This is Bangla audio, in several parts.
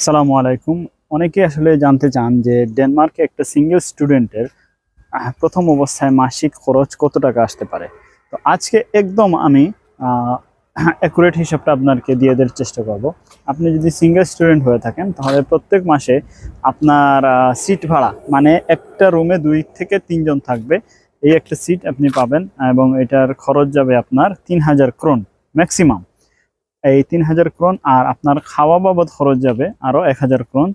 আসসালামু আলাইকুম। অনেকে আসলে জানতে চান যে ডেনমার্কে একটা সিঙ্গেল স্টুডেন্টের প্রথম অবস্থায় মাসিক খরচ কত টাকা আসতে পারে। তো আজকে একদম আমি অ্যাকুরেট হিসাবটা আপনাকে দিয়ে দেওয়ার চেষ্টা করব। আপনি যদি সিঙ্গেল স্টুডেন্ট হয়ে থাকেন তাহলে প্রত্যেক মাসে আপনার সিট ভাড়া, মানে একটা রুমে 2 থেকে 3 জন থাকবে, এই একটা সিট আপনি পাবেন এবং এটার খরচ যাবে আপনার 3000 ক্রোন ম্যাক্সিমাম। এই 3000 ক্রোন, আর আপনার খাওয়া বাবদ খরচ যাবে আরও 1000 ক্রোন,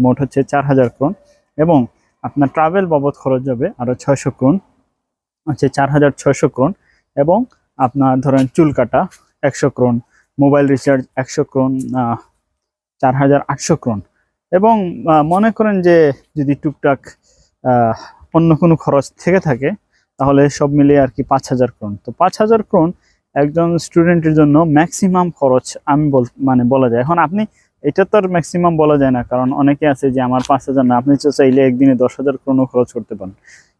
মোট হচ্ছে 4000 ক্রোন। এবং আপনার ট্রাভেল বাবদ খরচ যাবে আরও 600 ক্রোন, হচ্ছে 4600 ক্রোন। এবং আপনার ধরেন চুল কাটা 100 Crohn, mobile recharge 100 Crohn, 4800 Crohn. এবং মনে করেন যে যদি টুকটাক অন্য কোনো খরচ থেকে থাকে তাহলে সব মিলিয়ে আর কি 5000 ক্রোন। তো 5000 ক্রোন একজন স্টুডেন্টের জন্য ম্যাক্সিমাম খরচ আমি বলা যায়। এখন আপনি এটা তো আর ম্যাক্সিমাম বলা যায় না, কারণ অনেকে আছে যে আমার 5000 না, আপনি চাইলে একদিনে 10,000 ক্রোনও খরচ করতে পারেন।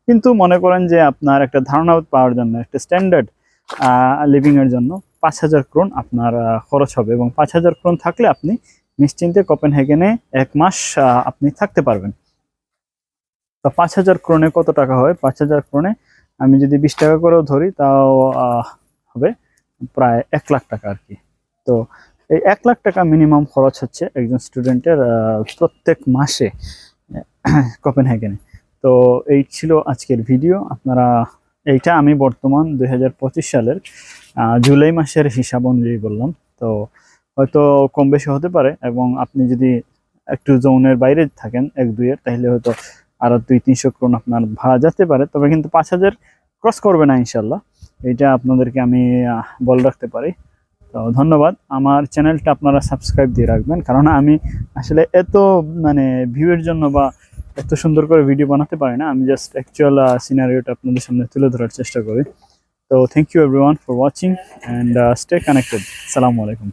কিন্তু মনে করেন যে আপনার একটা ধারণা পাওয়ার জন্য, একটা স্ট্যান্ডার্ড লিভিংয়ের জন্য 5000 ক্রোন আপনার খরচ হবে। এবং 5000 ক্রোন থাকলে আপনি নিশ্চিন্তে কোপেনহেগেনে 1 মাস আপনি থাকতে পারবেন। তো 5000 ক্রোনে কত টাকা হয়? 5000 ক্রোনে আমি যদি 20 টাকা করেও ধরি তাও হবে প্রায় 1 লাখ টাকা আর কি। তো এই 1 লাখ টাকা মিনিমাম খরচ হচ্ছে একজন স্টুডেন্টের প্রত্যেক মাসে কোপেনহেগেনে। তো এই ছিল আজকের ভিডিও। আপনারা এইটা আমি বর্তমান 2025 সালের জুলাই মাসের হিসাব অনুযায়ী বললাম। তো হয়তো কম বেশি হতে পারে, এবং আপনি যদি একটু জোনের বাইরে থাকেন 1-2 এর, তাহলে হয়তো আরো 200-300 ক্রোন আপনার ভাড়া যেতে পারে, তবে কিন্তু 5000 ক্রস করবে না ইনশাল্লাহ। এইটা আপনাদেরকে আমি বলে রাখতে পারি। তো ধন্যবাদ। আমার চ্যানেলটা আপনারা সাবস্ক্রাইব দিয়ে রাখবেন, কারণ আমি আসলে এত ভিউয়ের জন্য বা এত সুন্দর করে ভিডিও বানাতে পারি না। আমি জাস্ট অ্যাকচুয়াল সিনারিওটা আপনাদের সামনে তুলে ধরার চেষ্টা করি। তো thank you everyone for watching and stay connected. আসসালামু আলাইকুম।